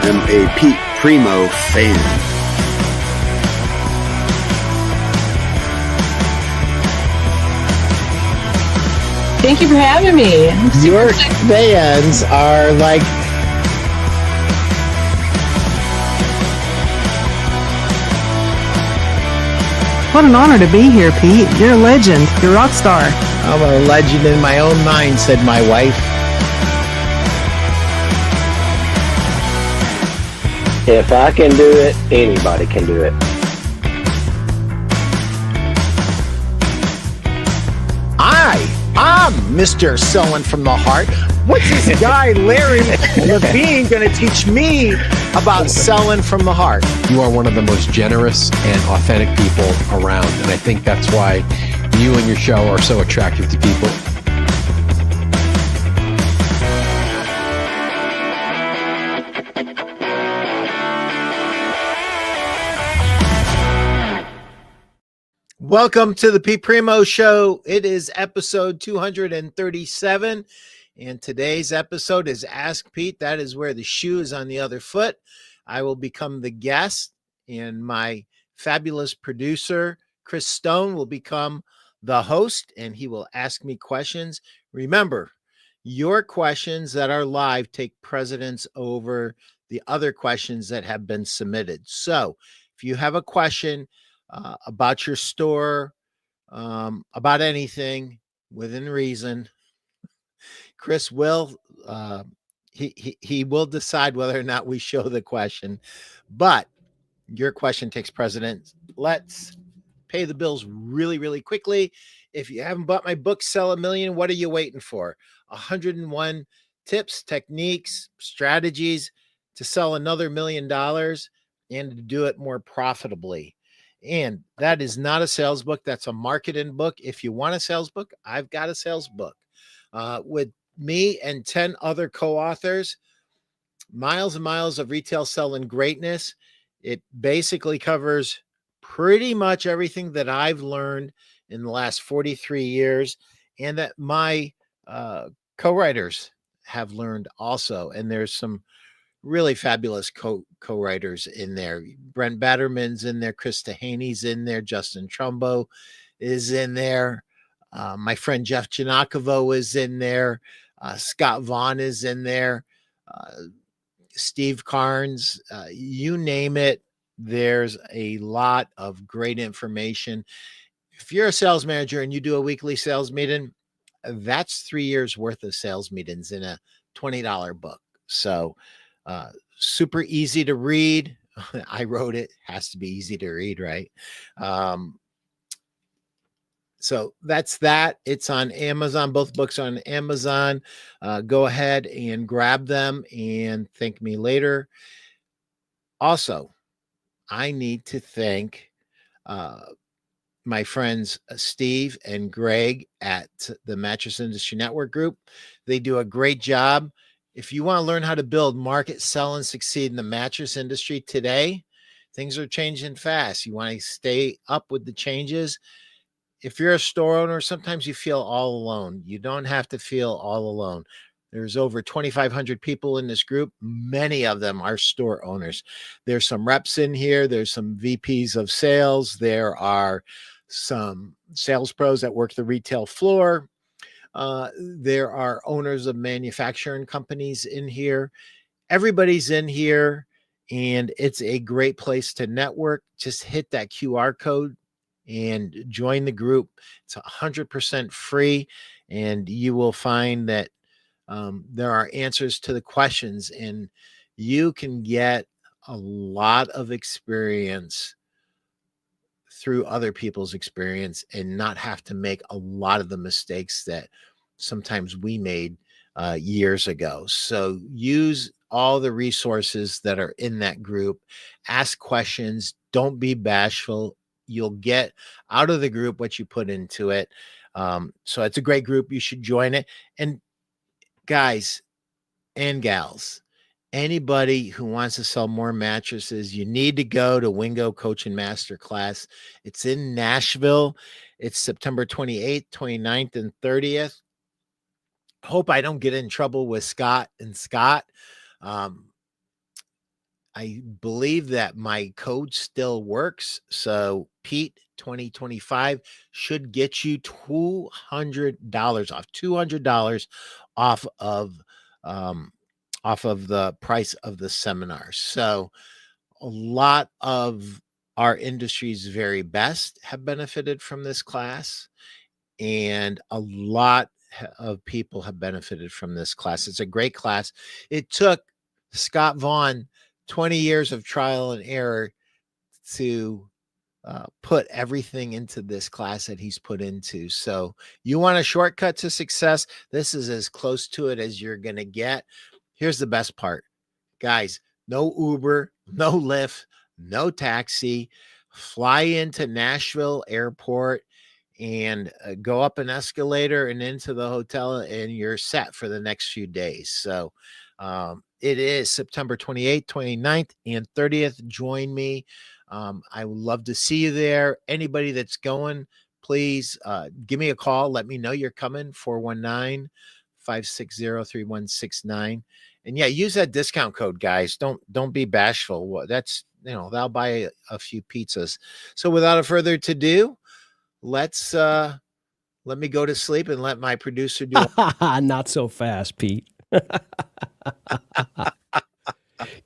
am a Pete Primeau fan. Thank you for having me. Your fans are like... What an honor to be here, Pete. You're a legend. You're a rock star. I'm a legend in my own mind, said my wife. If I can do it, anybody can do it. I'm Mr. Selling from the Heart. What's this guy, Larry Levine, going to teach me about selling from the heart? You are one of the most generous and authentic people around. And I think that's why you and your show are so attractive to people. Welcome to the Pete Primeau Show. It is episode 237. And today's episode is Ask Pete. That is where the shoe is on the other foot. I will become the guest, and my fabulous producer, Chris Stone, will become the host, and he will ask me questions. Remember, your questions that are live take precedence over the other questions that have been submitted. So if you have a question about your store, about anything within reason, Chris will he will decide whether or not we show the question, but your question takes precedence. Let's pay the bills really, really quickly. If you haven't bought my book, Sell a Million, what are you waiting for? 101 tips, techniques, strategies to sell another $1 million and to do it more profitably. And that is not a sales book. That's a marketing book. If you want a sales book, I've got a sales book with me and 10 other co-authors, miles and miles of retail selling greatness. It basically covers pretty much everything that I've learned in the last 43 years and that my co-writers have learned also. And there's some really fabulous co-writers in there. Brent Batterman's in there. Chris Tahaney's in there. Justin Trumbo is in there. My friend Jeff Giannakovo is in there. Scott Vaughn is in there. Steve Carnes, you name it. There's a lot of great information. If you're a sales manager and you do a weekly sales meeting, that's 3 years worth of sales meetings in a $20 book. So super easy to read. I wrote it. Has to be easy to read, right? So that's that. It's on Amazon. Both books are on Amazon. Go ahead and grab them and thank me later. Also, I need to thank my friends Steve and Greg at the Mattress Industry Network Group. They do a great job. If you want to learn how to build, market, sell, and succeed in the mattress industry today, things are changing fast. You want to stay up with the changes. If you're a store owner, sometimes you feel all alone. You don't have to feel all alone. There's over 2,500 people in this group. Many of them are store owners. There's some reps in here. There's some VPs of sales. There are some sales pros that work the retail floor. There are owners of manufacturing companies in here. Everybody's in here, and it's a great place to network. Just hit that QR code and join the group. It's 100% free, and you will find that there are answers to the questions, and you can get a lot of experience through other people's experience and not have to make a lot of the mistakes that sometimes we made years ago. So use all the resources that are in that group. Ask questions. Don't be bashful. You'll get out of the group what you put into it. So it's a great group. You should join it. And guys and gals, anybody who wants to sell more mattresses, you need to go to Wingo Coaching Masterclass. It's in Nashville. It's September 28th, 29th, and 30th. Hope I don't get in trouble with Scott and Scott. I believe that my code still works. So Pete 2025 should get you $200 off, $200 off um, of the price of the seminar. So a lot of our industry's very best have benefited from this class, and a lot of people have benefited from this class. It's a great class. It took Scott Vaughn 20 years of trial and error to put everything into this class that he's put into. So you want a shortcut to success? This is as close to it as you're going to get. Here's the best part, guys. No Uber, no Lyft, no taxi. Fly into Nashville airport and go up an escalator and into the hotel, and you're set for the next few days. So it is September 28th, 29th, and 30th. Join me. I would love to see you there. Anybody that's going, please give me a call. Let me know you're coming. 419-560-3169. And yeah, use that discount code, guys. Don't be bashful. That's, that'll buy a few pizzas. So without further ado, let me go to sleep and let my producer do it. Not so fast, Pete.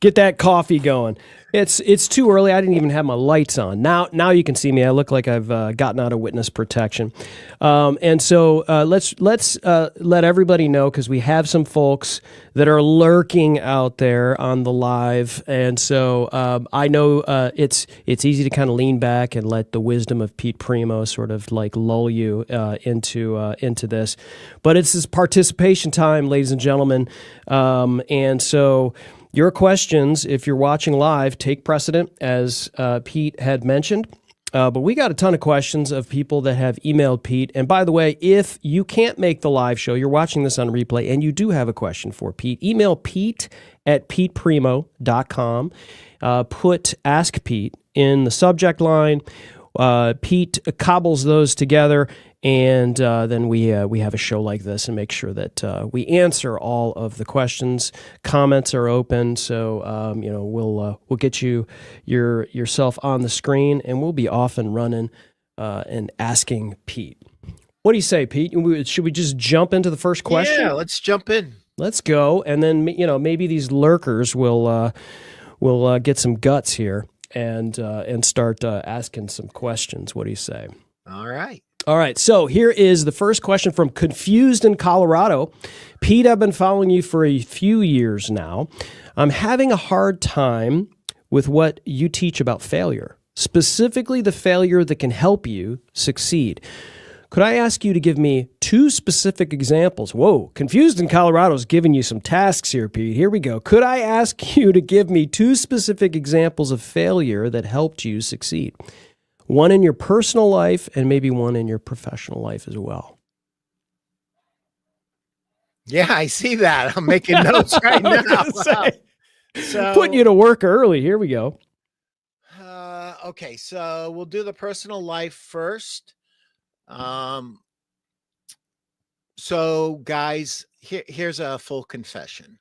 Get that coffee going. It's too early. I didn't even have my lights on. Now you can see me. I look like I've gotten out of witness protection. And so let's let everybody know, because we have some folks that are lurking out there on the live. And so I know it's easy to kind of lean back and let the wisdom of Pete Primeau sort of like lull you into this. But it's this participation time, ladies and gentlemen. And so your questions, if you're watching live, take precedent, as Pete had mentioned. But we got a ton of questions of people that have emailed Pete. And by the way, if you can't make the live show, you're watching this on replay, and you do have a question for Pete, email Pete at peteprimeau.com. Put Ask Pete in the subject line. Pete cobbles those together, and then we have a show like this and make sure that we answer all of the questions. Comments are open, so we'll get yourself on the screen, and we'll be off and running and asking Pete. What do you say, Pete? Should we just jump into the first question? Yeah, let's jump in. Let's go, and then maybe these lurkers will get some guts here and start asking some questions. What do you say? All right. All right, so here is the first question from Confused in Colorado. Pete, I've been following you for a few years now. I'm having a hard time with what you teach about failure, specifically the failure that can help you succeed. Could I ask you to give me 2 specific examples? Whoa, Confused in Colorado is giving you some tasks here, Pete. Here we go. Could I ask you to give me 2 specific examples of failure that helped you succeed? One in your personal life and maybe one in your professional life as well. Yeah, I see that. I'm making notes right now. So, putting you to work early. Here we go. Okay, so we'll do the personal life first. So guys, here's a full confession.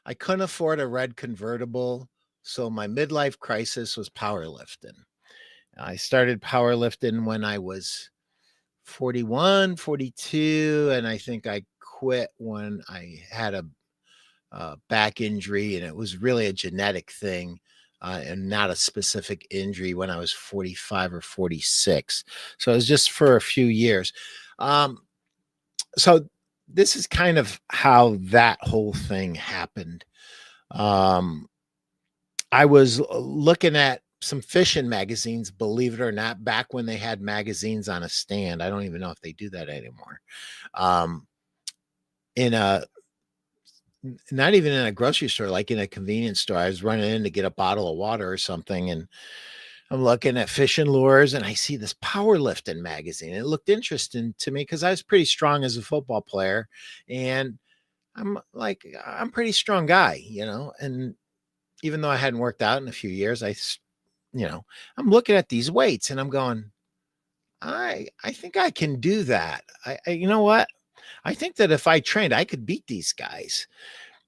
I couldn't afford a red convertible, so my midlife crisis was powerlifting. I started powerlifting when I was 41, 42, and I think I quit when I had a back injury, and it was really a genetic thing and not a specific injury when I was 45 or 46. So it was just for a few years. So this is kind of how that whole thing happened. I was looking at some fishing magazines, believe it or not, back when they had magazines on a stand. I don't even know if they do that anymore. Not even in a grocery store, like in a convenience store. I was running in to get a bottle of water or something, and I'm looking at fishing lures, and I see this powerlifting magazine. It looked interesting to me because I was pretty strong as a football player, and I'm a pretty strong guy, and even though I hadn't worked out in a few years, I'm looking at these weights and I'm going, I think I can do that. You know what? I think that if I trained, I could beat these guys.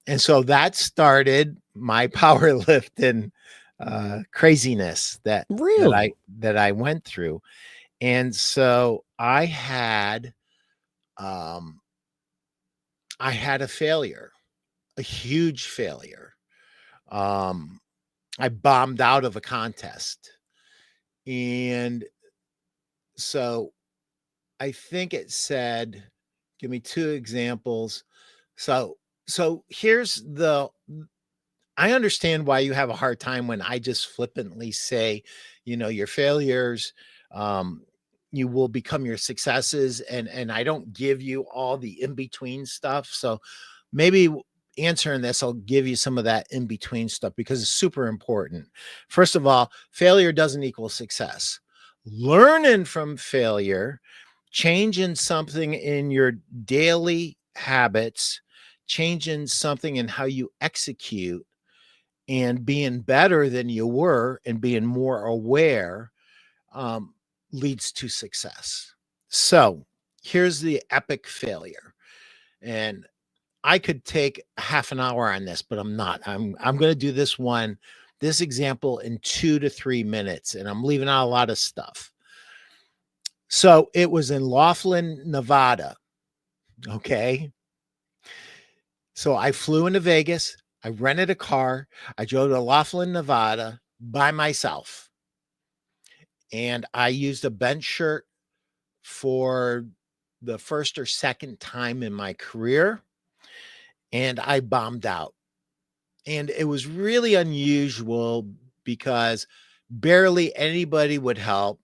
And so that started my powerlifting craziness Really? that I went through. And so um, I had a failure, a huge failure. Um, I bombed out of a contest. And so I think it said, give me two examples. So here's I understand why you have a hard time when I just flippantly say, your failures, um, you will become your successes, and I don't give you all the in between stuff. So maybe answering this, I'll give you some of that in between stuff because it's super important. First of all, failure doesn't equal success. Learning from failure, changing something in your daily habits, changing something in how you execute, and being better than you were and being more aware um, leads to success. So here's the epic failure. And I could take half an hour on this, but I'm not. I'm going to do this example in 2 to 3 minutes, and I'm leaving out a lot of stuff. So it was in Laughlin, Nevada. Okay. So I flew into Vegas. I rented a car. I drove to Laughlin, Nevada by myself. And I used a bench shirt for the first or second time in my career. And I bombed out. And it was really unusual because barely anybody would help.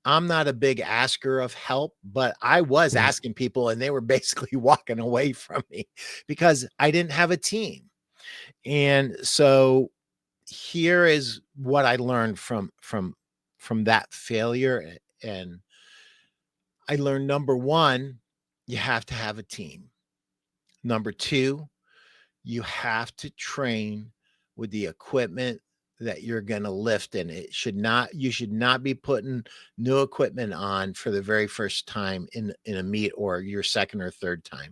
I'm not a big asker of help, but I was asking people and they were basically walking away from me because I didn't have a team. And so here is what I learned from that failure. And I learned, number one, you have to have a team. Number two, you have to train with the equipment that you're going to lift in. You should not be putting new equipment on for the very first time in a meet or your second or third time.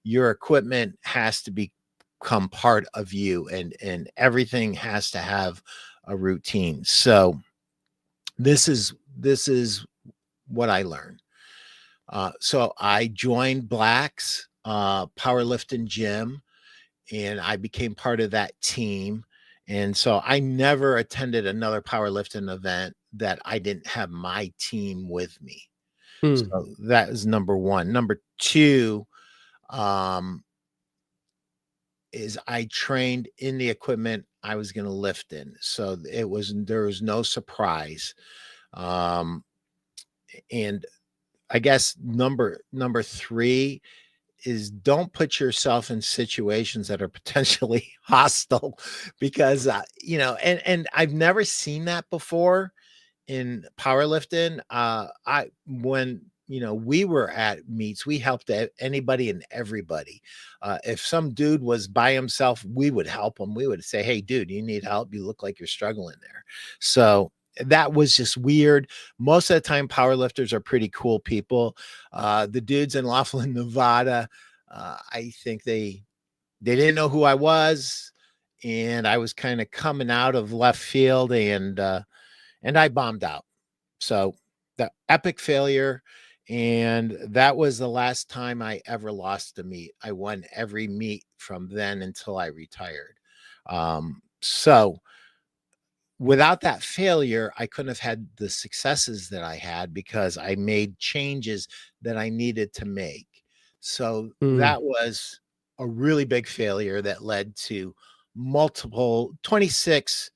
Your equipment has to become part of you, and everything has to have a routine. So this is what I learned. So I joined Black's powerlifting gym, and I became part of that team. And so I never attended another powerlifting event that I didn't have my team with me. So that is number one. Number two, is I trained in the equipment I was going to lift in. So there was no surprise. And I guess number three is don't put yourself in situations that are potentially hostile because, and I've never seen that before in powerlifting. When we were at meets, we helped anybody and everybody. If some dude was by himself, we would help him. We would say, hey dude, you need help, you look like you're struggling there. So that was just weird. Most of the time powerlifters are pretty cool people. The dudes in Laughlin, Nevada, I think they didn't know who I was, and I was kind of coming out of left field, and I bombed out. So the epic failure. And that was the last time I ever lost a meet. I won every meet from then until I retired. So without that failure, I couldn't have had the successes that I had because I made changes that I needed to make. So that was a really big failure that led to multiple 26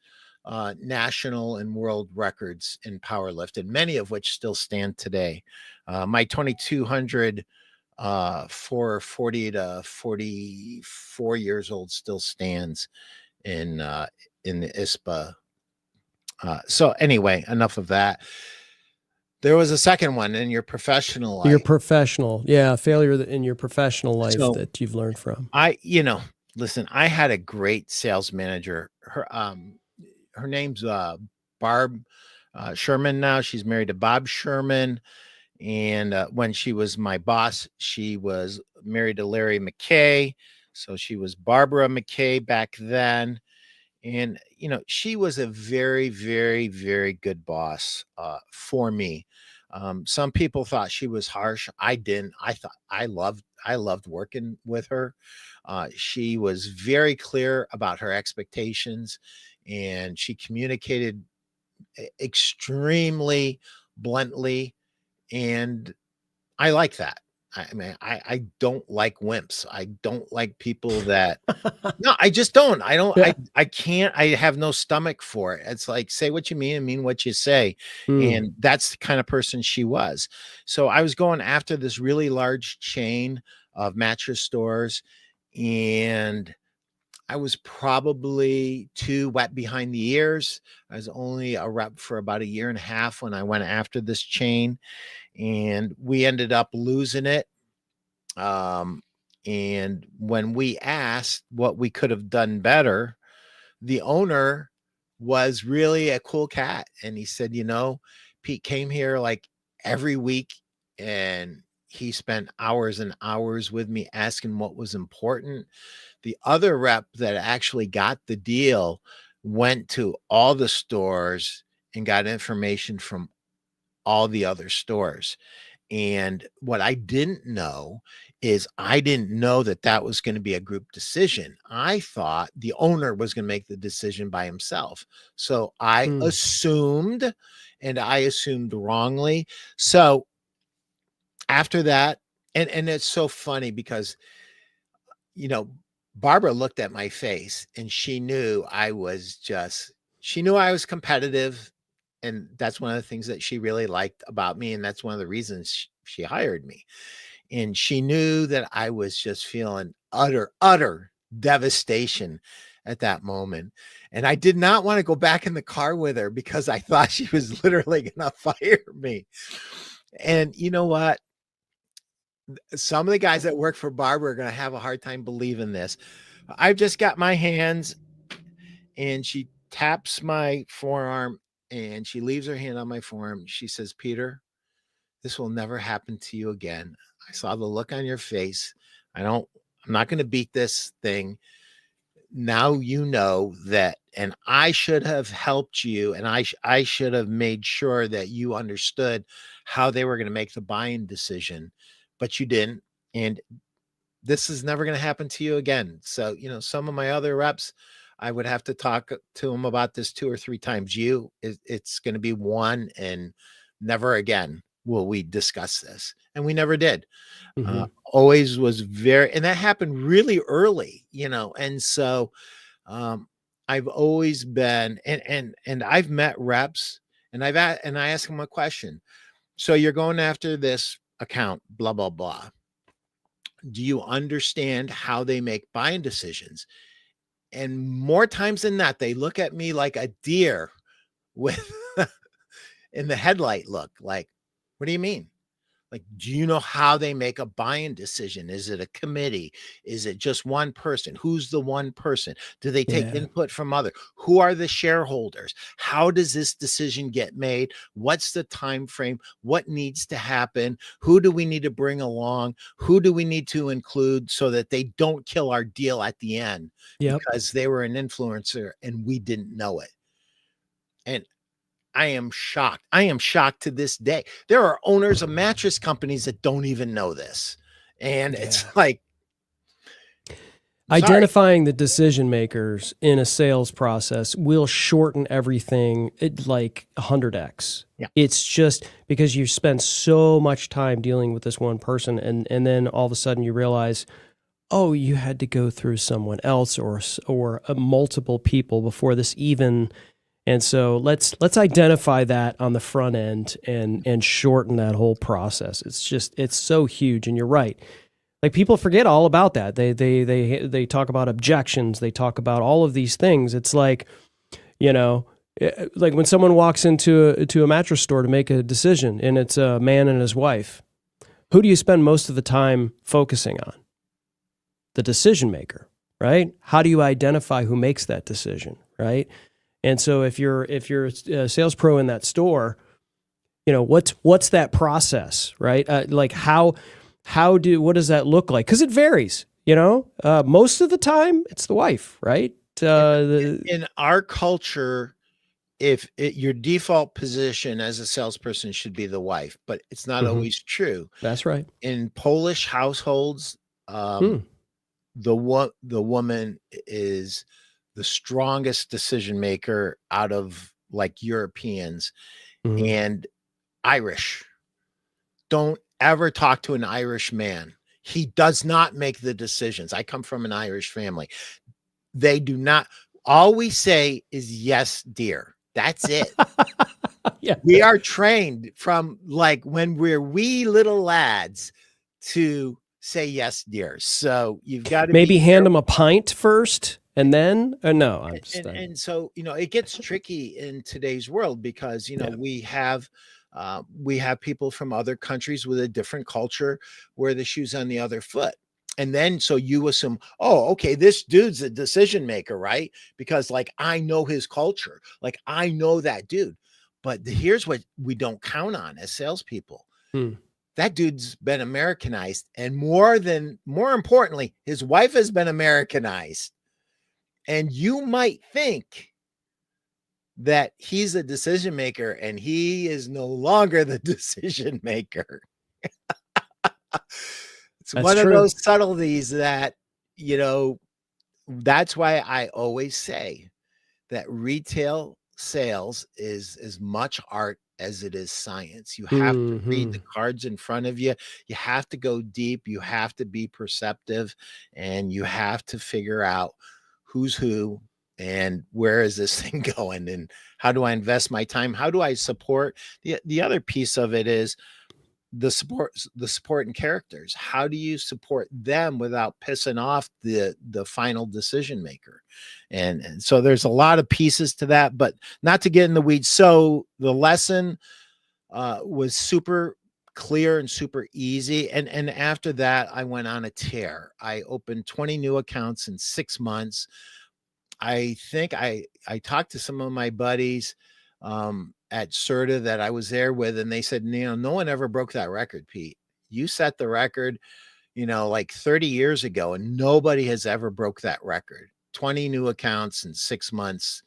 national and world records in powerlifting, many of which still stand today. My 2200 for 40 to 44 years old still stands in the ISPA. So anyway, enough of that. There was a second one in your professional life. Failure in your professional life that you've learned from. Listen, I had a great sales manager. Her name's Barb Sherman. Now she's married to Bob Sherman. And when she was my boss, she was married to Larry McKay. So she was Barbara McKay back then. And, she was a very, very, very good boss for me. Some people thought she was harsh. I didn't. I loved working with her. She was very clear about her expectations, and she communicated extremely bluntly. And I like that. I mean, I don't like wimps. I don't like people that no, I just don't. I don't, Yeah. I can't, I have no stomach for it. It's like, say what you mean and mean what you say. Mm. And that's the kind of person she was. So I was going after this really large chain of mattress stores, and I was probably too wet behind the ears. I was only a rep for about a year and a half when I went after this chain, and we ended up losing it. And when we asked what we could have done better, the owner was really a cool cat. And he said, Pete came here like every week, and he spent hours and hours with me asking what was important. The other rep that actually got the deal went to all the stores and got information from all the other stores. And what I didn't know is I didn't know that that was going to be a group decision. I thought the owner was going to make the decision by himself. So I assumed, and I assumed wrongly. So after that, and it's so funny because, Barbara looked at my face and she knew I was competitive. And that's one of the things that she really liked about me. And that's one of the reasons she hired me. And she knew that I was just feeling utter devastation at that moment. And I did not want to go back in the car with her because I thought she was literally going to fire me. And you know what? Some of the guys that work for Barbara are going to have a hard time believing this. I've just got my hands, and she taps my forearm, and she leaves her hand on my forearm. She says, Peter, this will never happen to you again. I saw the look on your face. I'm not going to beat this thing. Now you know that, and I should have helped you, and I should have made sure that you understood how they were going to make the buying decision, but you didn't. And this is never going to happen to you again. So, some of my other reps, I would have to talk to them about this 2 or 3 times. It's going to be one, and never again will we discuss this. And we never did. Always was and that happened really early, and so I've always been, and I've met reps, and I ask them a question. So you're going after this account, blah, blah, blah. Do you understand how they make buying decisions? And more times than not, they look at me like a deer with in the headlight look, like, what do you mean? Like, do you know how they make a buying decision? Is it a committee? Is it just one person? Who's the one person? Do they take input from other? Who are the shareholders? How does this decision get made? What's the time frame? What needs to happen? Who do we need to bring along? Who do we need to include so that they don't kill our deal at the end because they were an influencer and we didn't know it? And I am shocked. I am shocked to this day. There are owners of mattress companies that don't even know this. And it's like, identifying the decision makers in a sales process will shorten everything like 100x. Yeah. It's just because you spend so much time dealing with this one person, and then all of a sudden you realize, oh, you had to go through someone else or multiple people before this even. And so let's identify that on the front end and shorten that whole process. It's so huge. And you're right. Like, people forget all about that. They talk about objections. They talk about all of these things. It's like, like when someone walks into a mattress store to make a decision, and it's a man and his wife, who do you spend most of the time focusing on? The decision maker, right? How do you identify who makes that decision, right? And so if you're a sales pro in that store, what's that process, right? Like what does that look like? Because it varies. Most of the time it's the wife, right? In our culture, your default position as a salesperson should be the wife, but it's not always true. That's right. In Polish households, the woman is the strongest decision maker out of like Europeans and Irish. Don't ever talk to an Irish man. He does not make the decisions. I come from an Irish family. They do not. All we say is yes, dear. That's it. Yeah. We are trained from like when we're wee little lads to say yes, dear. So you've got to maybe hand them a pint first and then, no. And so, it gets tricky in today's world because, we have people from other countries with a different culture where the shoe's on the other foot. And then, so you assume, oh, okay, this dude's a decision maker, right? Because like, I know his culture, like I know that dude, but here's what we don't count on as salespeople. That dude's been Americanized. And more importantly, his wife has been Americanized. And you might think that he's a decision maker and he is no longer the decision maker. It's one of those subtleties that, that's why I always say that retail sales is as much art as it is science. You have to read the cards in front of you. You have to go deep. You have to be perceptive, and you have to figure out who's who and where is this thing going and how do I invest my time? How do I support? The other piece of it is the support and characters. How do you support them without pissing off the final decision maker? And so there's a lot of pieces to that, but not to get in the weeds. So the lesson was super clear and super easy. And after that, I went on a tear. I opened 20 new accounts in 6 months. I think I talked to some of my buddies at CERTA that I was there with, and they said, no one ever broke that record, Pete. You set the record, like 30 years ago, and nobody has ever broke that record. 20 new accounts in 6 months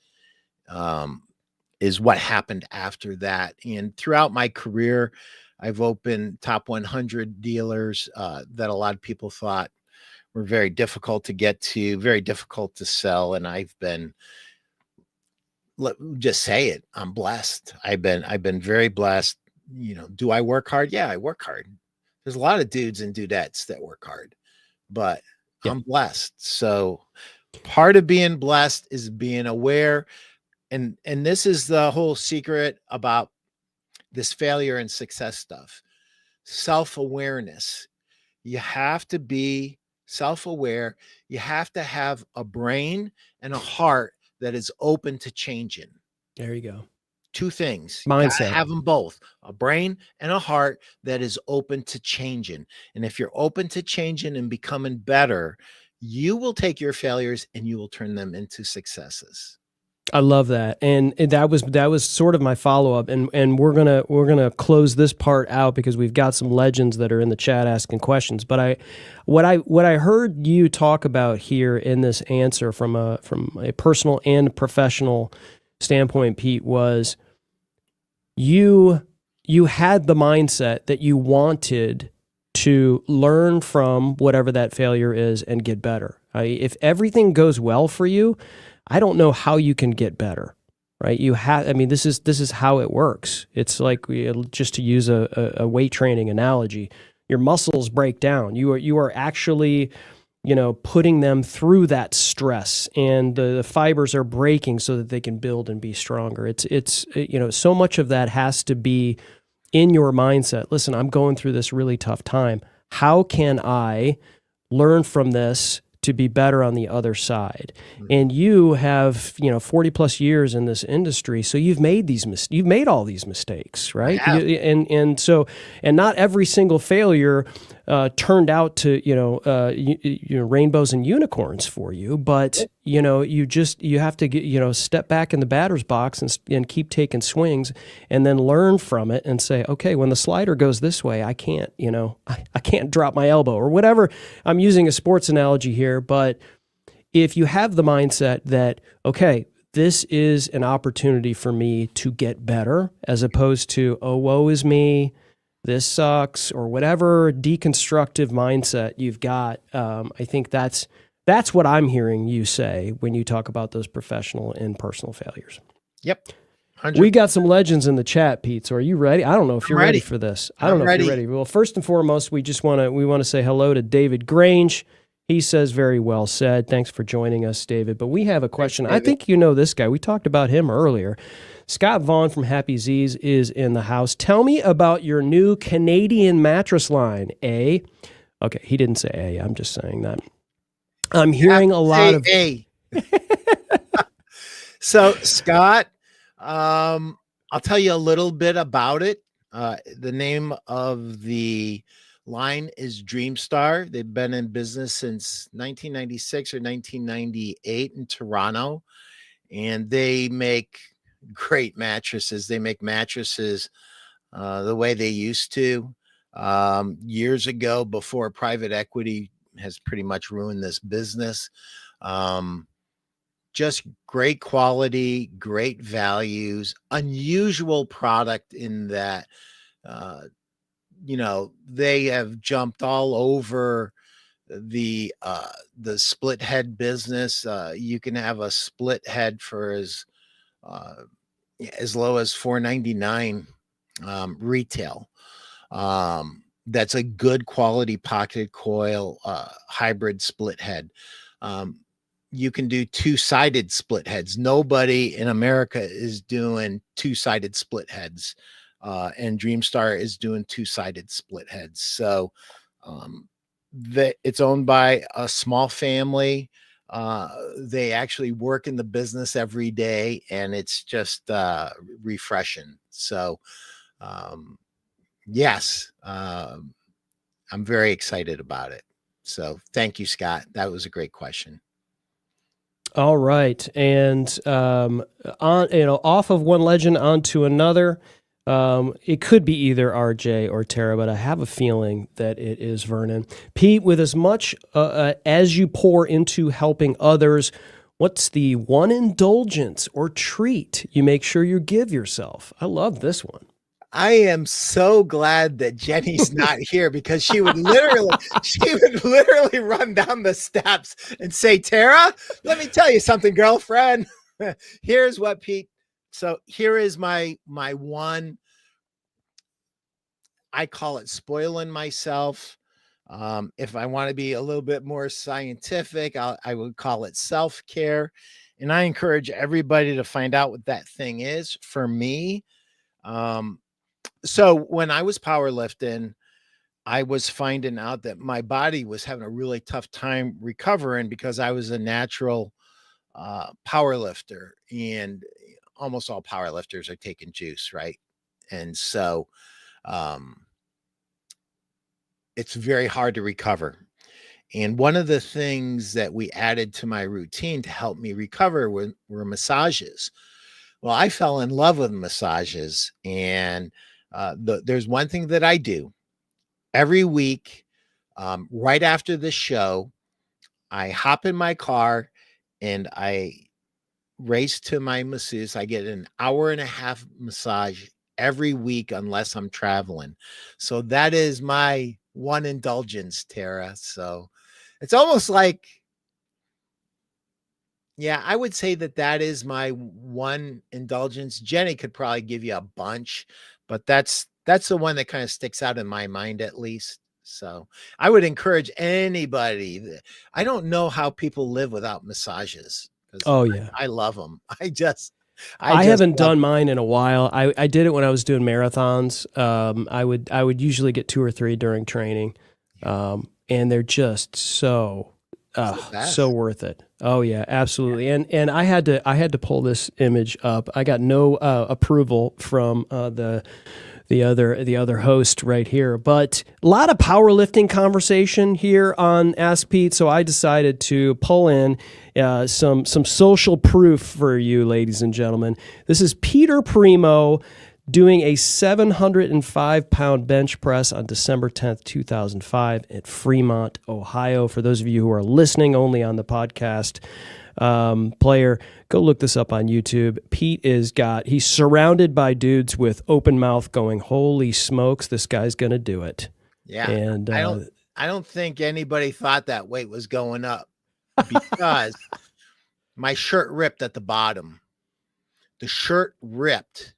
is what happened after that. And throughout my career, I've opened top 100 dealers that a lot of people thought were very difficult to get to, very difficult to sell. And I've been, just say it, I'm blessed. I've been very blessed. Do I work hard? Yeah, I work hard. There's a lot of dudes and dudettes that work hard, but I'm blessed. So part of being blessed is being aware. And this is the whole secret about this failure and success stuff. Self-awareness. You have to be self-aware. You have to have a brain and a heart that is open to changing. There you go. Two things. Mindset. Have them both, a brain and a heart that is open to changing. And if you're open to changing and becoming better, you will take your failures and you will turn them into successes. I love that, and that was sort of my follow up, and we're gonna close this part out because we've got some legends that are in the chat asking questions. But what I heard you talk about here in this answer from a personal and professional standpoint, Pete, was you had the mindset that you wanted to learn from whatever that failure is and get better. If everything goes well for you, I don't know how you can get better, right? This is how it works. It's like, just to use a weight training analogy, your muscles break down. You are actually, putting them through that stress, and the fibers are breaking so that they can build and be stronger. It's so much of that has to be in your mindset. Listen, I'm going through this really tough time. How can I learn from this to be better on the other side? And you have 40 plus years in this industry, so you've made you've made all these mistakes, right? And not every single failure turned out to rainbows and unicorns for you, but you have to step back in the batter's box and keep taking swings, and then learn from it and say, okay, when the slider goes this way, I can't I can't drop my elbow or whatever. I'm using a sports analogy here, but if you have the mindset that, okay, this is an opportunity for me to get better, as opposed to, oh, woe is me, this sucks, or whatever deconstructive mindset you've got, I think that's what I'm hearing you say when you talk about those professional and personal failures. Yep. 100. We got some legends in the chat, Pete. So are you ready? I don't know if you're ready for this. I don't know if you're ready. Well, first and foremost, we want to say hello to David Grange. He says, very well said. Thanks for joining us, David. But we have a question. I think you know this guy. We talked about him earlier. Scott Vaughn from Happy Z's is in the house. Tell me about your new Canadian mattress line, A. Okay, he didn't say A. I'm just saying that. I'm hearing a lot of A. So, Scott, I'll tell you a little bit about it. The name of the line is Dreamstar. They've been in business since 1996 or 1998 in Toronto, and they make great mattresses. They make mattresses the way they used to years ago, before private equity has pretty much ruined this business. Just great quality, great values, unusual product in that they have jumped all over the split head business. You can have a split head for as low as $499 retail. That's a good quality pocket coil hybrid split head. You can do two-sided split heads. Nobody in America is doing two-sided split heads. And Dreamstar is doing two-sided split heads. So it's owned by a small family. They actually work in the business every day, and it's just refreshing. So yes, I'm very excited about it. So thank you, Scott. That was a great question. All right. And off of one legend onto another. It could be either RJ or Tara, but I have a feeling that it is Vernon. Pete, with as much as you pour into helping others, what's the one indulgence or treat you make sure you give yourself? I love this one. I am so glad that Jenny's not here, because she would literally run down the steps and say, Tara, let me tell you something, girlfriend. Here's what Pete. So here is my one, I call it spoiling myself. If I want to be a little bit more scientific, I would call it self-care. And I encourage everybody to find out what that thing is. For me, so when I was powerlifting, I was finding out that my body was having a really tough time recovering, because I was a natural powerlifter, and almost all powerlifters are taking juice, right? And so it's very hard to recover. And one of the things that we added to my routine to help me recover were massages. Well, I fell in love with massages, and there's one thing that I do every week. Right after the show, I hop in my car and I race to my masseuse. I get an hour and a half massage every week, unless I'm traveling. So that is my one indulgence, Tara. So it's almost like, yeah, I would say that is my one indulgence. Jenny could probably give you a bunch, but that's the one that kind of sticks out in my mind, at least. So I would encourage anybody. I don't know how people live without massages. Oh yeah, I love them. I haven't done mine in a while. I did it when I was doing marathons. I would usually get 2 or 3 during training, and they're just so worth it. Oh yeah, absolutely. And I had to pull this image up. I got no approval from the the other host right here. But a lot of powerlifting conversation here on Ask Pete, so I decided to pull in some social proof for you, ladies and gentlemen. This is Peter Primeau doing a 705-pound bench press on December 10th, 2005 at Fremont, Ohio. For those of you who are listening only on the podcast player, go look this up on YouTube. Pete he's surrounded by dudes with open mouth going, holy smokes, this guy's going to do it. Yeah. And I don't think anybody thought that weight was going up because my shirt ripped at the bottom. The shirt ripped.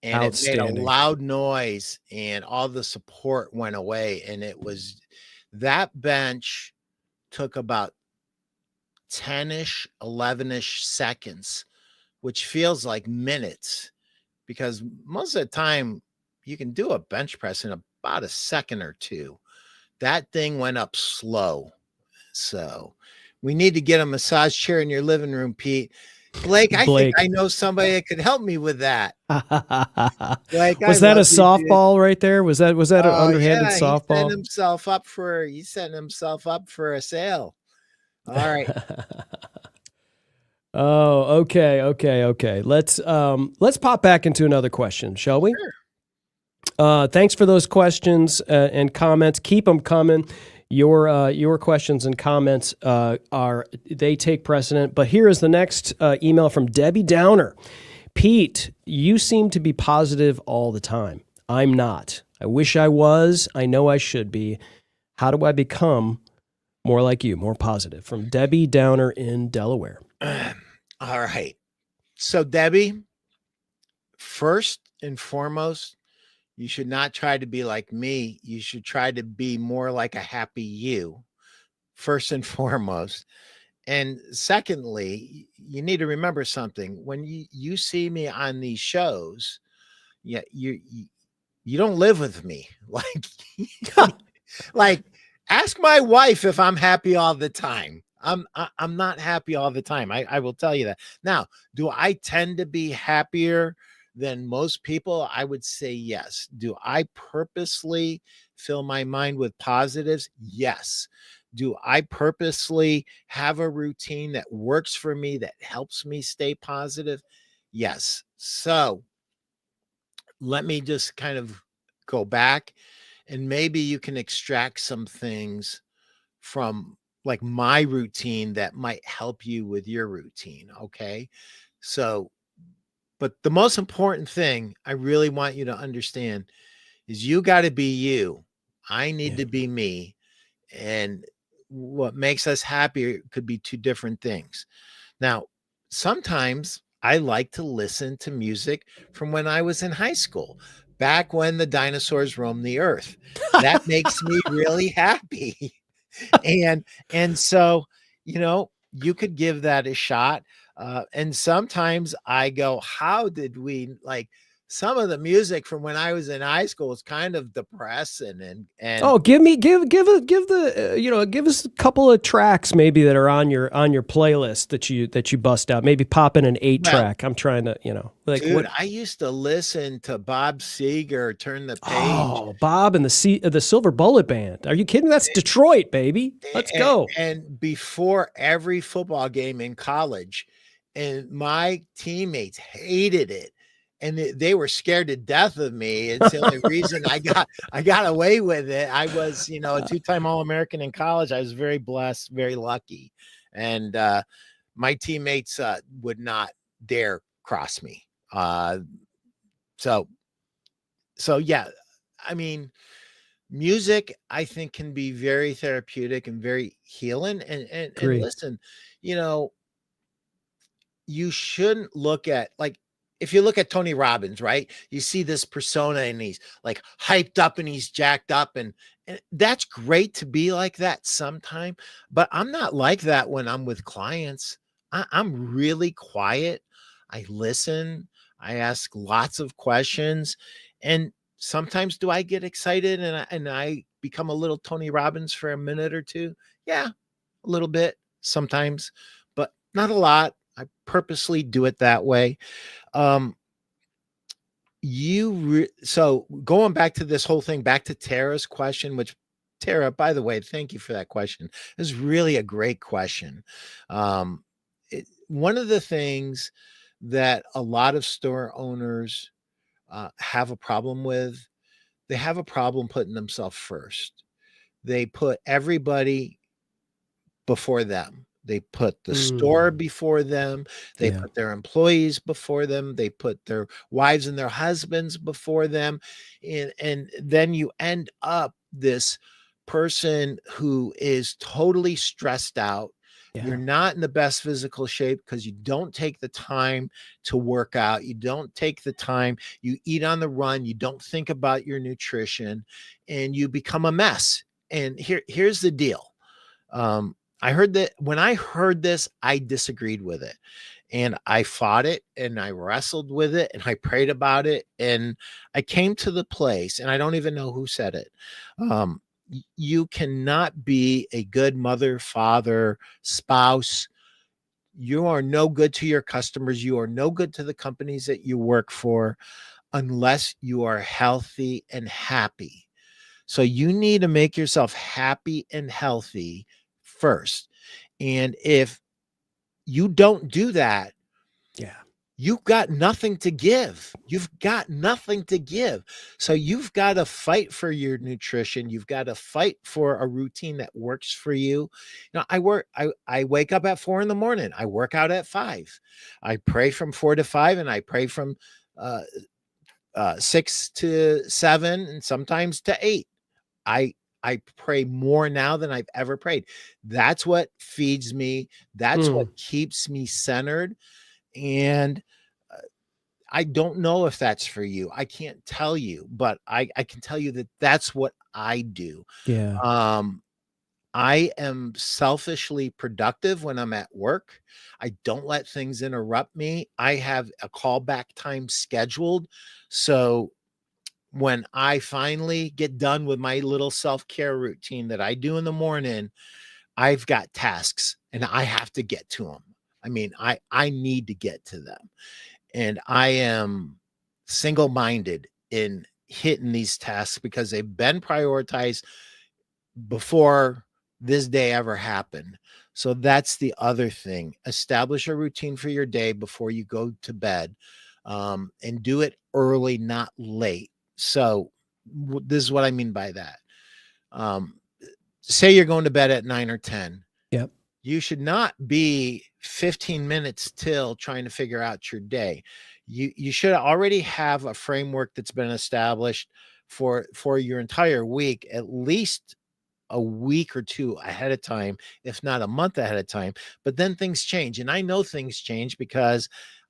And it made a loud noise and all the support went away. And that bench took about 10-ish, 11-ish seconds, which feels like minutes, because most of the time you can do a bench press in about a second or two. That thing went up slow. So we need to get a massage chair in your living room, Pete. Blake, I think I know somebody that could help me with that. Blake, was that a softball right there? Was that an underhanded softball? He's setting himself up for a sale. All right. Oh, okay. Let's pop back into another question, shall we? Sure. Thanks for those questions and comments. Keep them coming. Your questions and comments they take precedent. But here is the next email from Debbie Downer. Pete, you seem to be positive all the time. I'm not. I wish I was. I know I should be. How do I become more like you, more positive? From Debbie Downer in Delaware. All right. So Debbie, first and foremost, you should not try to be like me. You should try to be more like a happy you, first and foremost. And secondly, you need to remember something. When you see me on these shows, yeah, you don't live with me. Like ask my wife if I'm happy all the time. I'm not happy all the time. I will tell you that. Now, do I tend to be happier than most people? I would say yes. Do I purposely fill my mind with positives? Yes. Do I purposely have a routine that works for me, that helps me stay positive? Yes. So let me just kind of go back, and maybe you can extract some things from like my routine that might help you with your routine. Okay. So, but the most important thing I really want you to understand is you got to be you. I need to be me. And what makes us happier could be two different things. Now, sometimes I like to listen to music from when I was in high school, back when the dinosaurs roamed the earth. That makes me really happy. And so, you could give that a shot. And sometimes I go, how did we some of the music from when I was in high school was kind of depressing and give us a couple of tracks maybe that are on your playlist that you bust out. Maybe pop in an 8-track. I'm trying to, dude, I used to listen to Bob Seger, Turn the Page. Oh, Bob and the Silver Bullet Band. Are you kidding? That's Detroit, baby. Let's go. And before every football game in college, and my teammates hated it. And they were scared to death of me. It's the only reason I got away with it. I was, a 2-time All-American in college. I was very blessed, very lucky. And my teammates would not dare cross me. So yeah, I mean, music, I think, can be very therapeutic and very healing. And listen, you shouldn't look at if you look at Tony Robbins, right? You see this persona and he's like hyped up and he's jacked up and that's great to be like that sometime, but I'm not like that when I'm with clients. I'm really quiet. I listen. I ask lots of questions. And sometimes do I get excited and I become a little Tony Robbins for a minute or two? Yeah, a little bit sometimes, but not a lot. I purposely do it that way. so going back to this whole thing, back to Tara's question, which Tara, by the way, thank you for that question. It was really a great question. One of the things that a lot of store owners have a problem with, they have a problem putting themselves first. They put everybody before them. They put the store before them. They put their employees before them. They put their wives and their husbands before them. And then you end up this person who is totally stressed out. You're not in the best physical shape because you don't take the time to work out. You don't take the time. You eat on the run. You don't think about your nutrition, and you become a mess. And here's the deal. I heard that when I heard this, I disagreed with it, and I fought it, and I wrestled with it, and I prayed about it, and I came to the place, and I don't even know who said it. You cannot be a good mother, father, spouse. You are no good to your customers. You are no good to the companies that you work for unless you are healthy and happy. So you need to make yourself happy and healthy first. And if you don't do that, you've got nothing to give. You've got nothing to give. So you've got to fight for your nutrition. You've got to fight for a routine that works for you. Now, I wake up at 4 a.m. I work out at 5. I pray from 4 to 5, and I pray from 6 to 7, and sometimes to 8. I pray more now than I've ever prayed. That's what feeds me. That's what keeps me centered. And I don't know if that's for you. I can't tell you, but I can tell you that that's what I do. Yeah. I am selfishly productive when I'm at work. I don't let things interrupt me. I have a callback time scheduled. So when I finally get done with my little self-care routine that I do in the morning, I've got tasks and I have to get to them. I mean, I need to get to them. And I am single-minded in hitting these tasks because they've been prioritized before this day ever happened. So that's the other thing. Establish a routine for your day before you go to bed, and do it early, not late. So this is what I mean by that. Say you're going to bed at 9 or 10. Yep. You should not be 15 minutes till trying to figure out your day. You should already have a framework that's been established for your entire week, at least a week or two ahead of time, if not a month ahead of time. But then things change. And I know things change because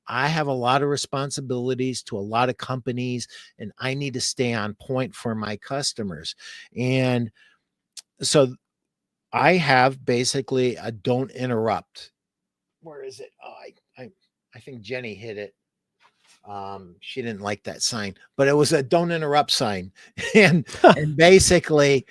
I have a lot of responsibilities to a lot of companies, and I need to stay on point for my customers. And so I have basically a don't interrupt. Where is it? Oh, I think Jenny hit it. She didn't like that sign, but it was a don't interrupt sign. And basically,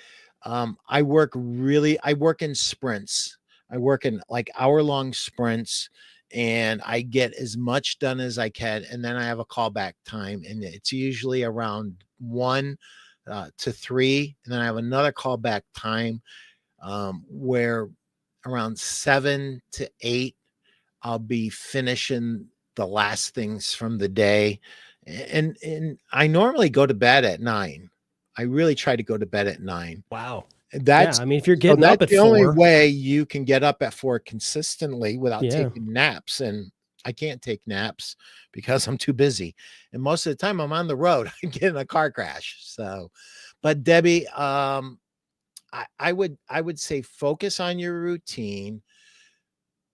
I work in sprints. I work in like hour-long sprints, and I get as much done as I can. And then I have a callback time, and it's usually around 1 to 3. And then I have another callback time where around 7 to 8, I'll be finishing the last things from the day. And I normally go to bed at 9. I really try to go to bed at 9. Wow. That's, I mean, if you're getting up at the 4, only way you can get up at 4 consistently without taking naps. And I can't take naps because I'm too busy. And most of the time I'm on the road. I get in a car crash. So, but Debbie, I would say focus on your routine,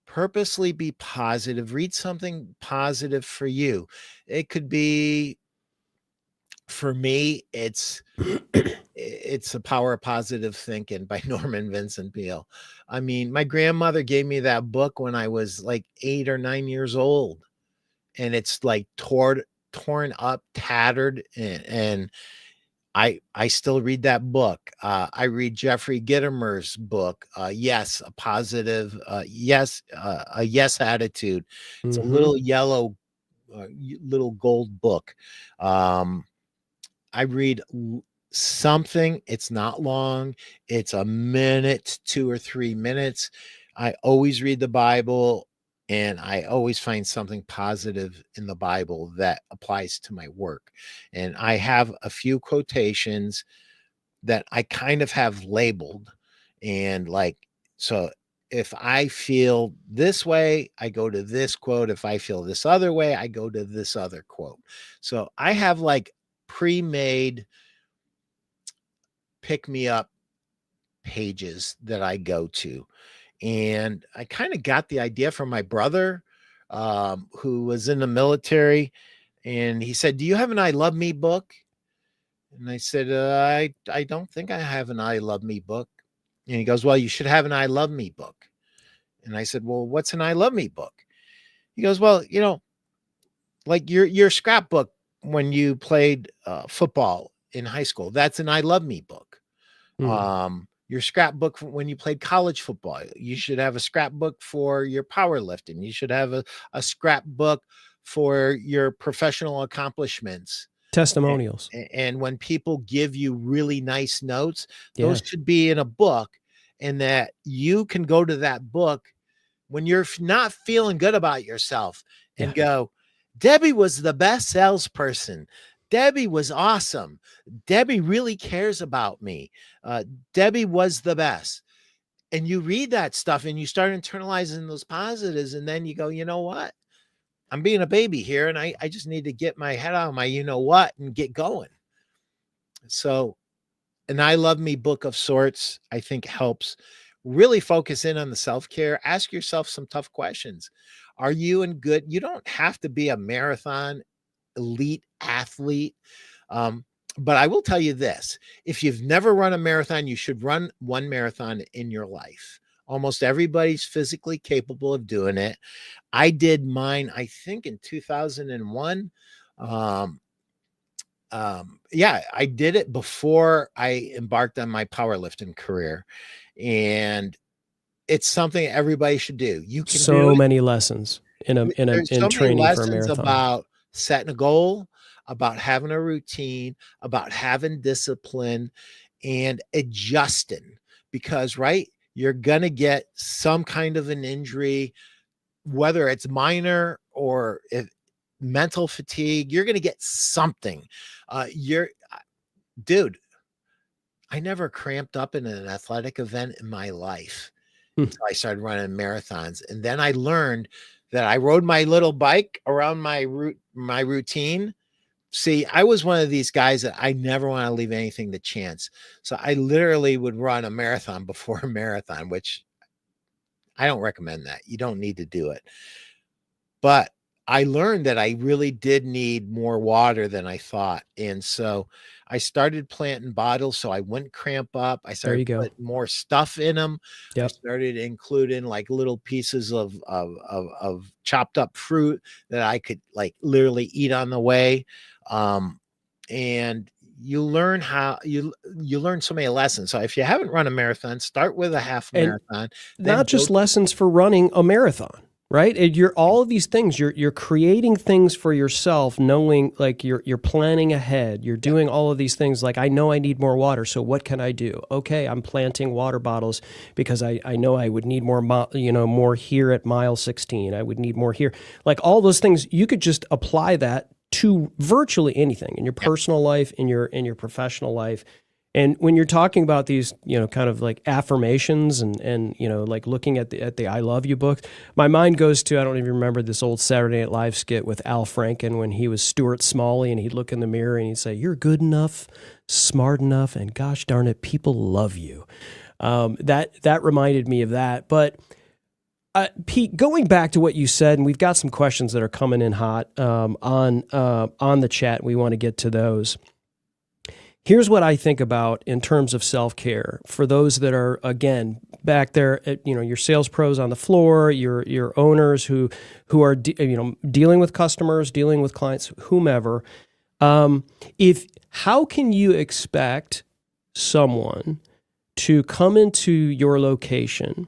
purposely be positive, read something positive for you. It could be, for me, it's The Power of Positive Thinking by Norman Vincent Peale. I mean, my grandmother gave me that book when I was like 8 or 9 years old, and it's like torn up, tattered, and I still read that book. I read Jeffrey Gitomer's book, Yes, a Positive, a Yes Attitude. It's a little yellow little gold book. I read something. It's not long. It's a minute, 2 or 3 minutes. I always read the Bible, and I always find something positive in the Bible that applies to my work. And I have a few quotations that I kind of have labeled, and like, so if I feel this way, I go to this quote. If I feel this other way, I go to this other quote. So I have like pre-made pick me up pages that I go to. And I kind of got the idea from my brother, who was in the military. And he said, "Do you have an I Love Me book?" And I said, I don't think I have an I Love Me book. And he goes, "Well, you should have an I Love Me book." And I said, "Well, what's an I Love Me book?" He goes, "Well, like your scrapbook when you played football in high school, that's an I Love Me book. Your scrapbook when you played college football, you should have a scrapbook for your powerlifting. You should have a scrapbook for your professional accomplishments, Testimonials. and when people give you really nice notes, Yeah. those should be in a book, and that you can go to that book when you're not feeling good about yourself and go, Debbie was the best salesperson. Debbie was awesome. Debbie really cares about me. Debbie was the best." And you read that stuff and you start internalizing those positives. And then you go, you know what? I'm being a baby here, and I just need to get my head out of my what and get going. So an I Love Me book of sorts, I think, helps really focus in on the self-care. Ask yourself some tough questions. Are you in good? You don't have to be a marathon elite athlete. But I will tell you this, if you've never run a marathon, you should run one marathon in your life. Almost everybody's physically capable of doing it. I did mine, I think, in 2001. I did it before I embarked on my powerlifting career. And it's something everybody should do. You can So many lessons in There's so many training for a lessons marathon. about setting a goal, about having a routine, about having discipline and adjusting, because you're going to get some kind of an injury, whether it's minor or mental fatigue. You're going to get something. Dude, I never cramped up in an athletic event in my life until I started running marathons. And then I learned that I rode my little bike around my routine. See, I was one of these guys that I never want to leave anything to chance. So I literally would run a marathon before a marathon, which I don't recommend that. You don't need to do it. But I learned that I really did need more water than I thought. And so I started planting bottles so I wouldn't cramp up. I started putting more stuff in them. Yep. I started including like little pieces of chopped up fruit that I could like literally eat on the way. And you learn how you learn so many lessons. So if you haven't run a marathon, start with a half marathon. Not just lessons for running a marathon. Right? You're all of these things, you're creating things for yourself, knowing like you're planning ahead. You're doing all of these things like, I know I need more water. So what can I do? Okay. I'm planting water bottles because I know I would need more, more here at mile 16. I would need more here. Like all those things, you could just apply that to virtually anything in your personal life, in your professional life. And when you're talking about these, kind of like affirmations and like looking at the I Love You book, my mind goes to, I don't even remember this old Saturday Night Live skit with Al Franken when he was Stuart Smalley, and he'd look in the mirror and he'd say, "You're good enough, smart enough, and gosh darn it, people love you." That reminded me of that. But Pete, going back to what you said, and we've got some questions that are coming in hot on the chat. We want to get to those. Here's what I think about in terms of self-care for those that are, again, back there at, your sales pros on the floor, your owners who are, dealing with customers, dealing with clients, whomever. How can you expect someone to come into your location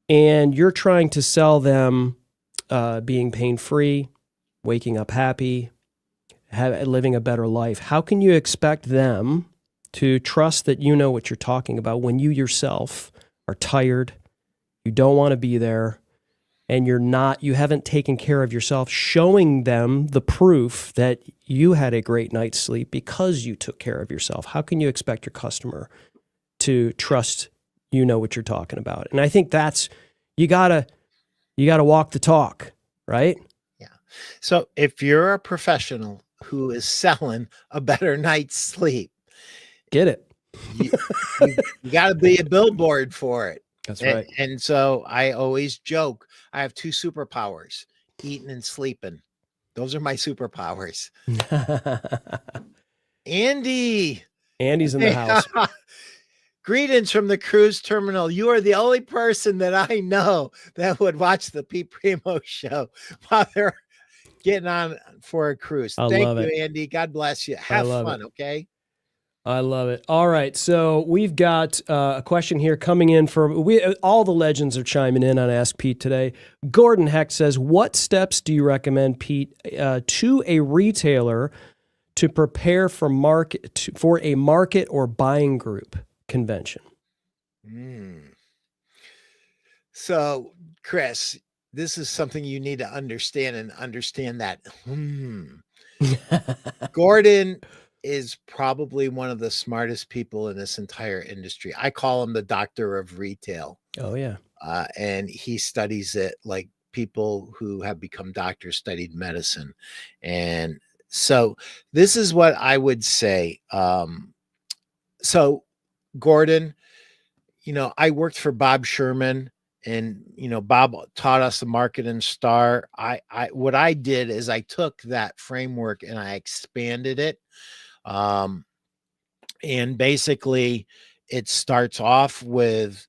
and you're trying to sell them being pain-free, waking up happy, living a better life. How can you expect them to trust that you know what you're talking about when you yourself are tired, you don't want to be there, and you haven't taken care of yourself, showing them the proof that you had a great night's sleep because you took care of yourself? How can you expect your customer to trust you know what you're talking about? And I think that's, you gotta walk the talk, right? Yeah. So if you're a professional who is selling a better night's sleep, Get it. you, you got to be a billboard for it. That's right. And so I always joke, I have two superpowers, eating and sleeping. Those are my superpowers. Andy's in the house. Greetings from the cruise terminal. You are the only person that I know that would watch the Pete Primeau show while they're getting on for a cruise. I Thank love you, it. Andy. God bless you. Have fun, okay? I love it. All right, so we've got a question here coming in from all the legends are chiming in on Ask Pete today. Gordon Heck says, "What steps do you recommend, Pete, to a retailer to prepare for a market or buying group convention?" So, Chris, this is something you need to understand that. Gordon is probably one of the smartest people in this entire industry. I call him the doctor of retail. Oh, yeah. And he studies it like people who have become doctors studied medicine. And so this is what I would say. So Gordon, I worked for Bob Sherman, and, Bob taught us the marketing star. What I did is I took that framework and I expanded it. And basically it starts off with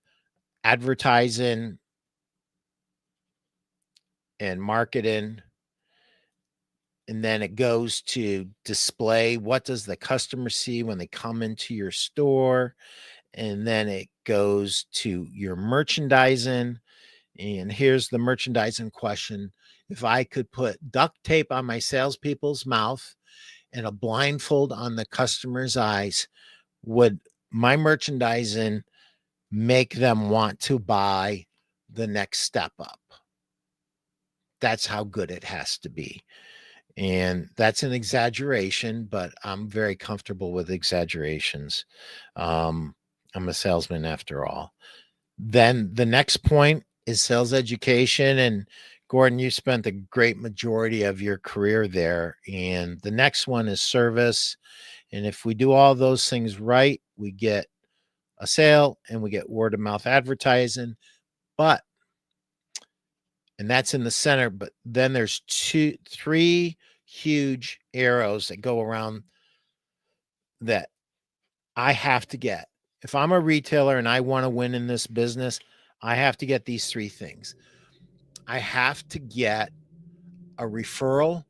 advertising and marketing. And then it goes to display. What does the customer see when they come into your store? And then it goes to your merchandising. And here's the merchandising question. If I could put duct tape on my salespeople's mouth and a blindfold on the customer's eyes, would my merchandising make them want to buy the next step up? That's how good it has to be. And that's an exaggeration, but I'm very comfortable with exaggerations. I'm a salesman after all. Then the next point is sales education. And Gordon, you spent the great majority of your career there. And the next one is service. And if we do all those things right, we get a sale and we get word of mouth advertising. And that's in the center, but then there's three huge arrows that go around that I have to get. If I'm a retailer and I want to win in this business, I have to get these three things. I have to get a referral,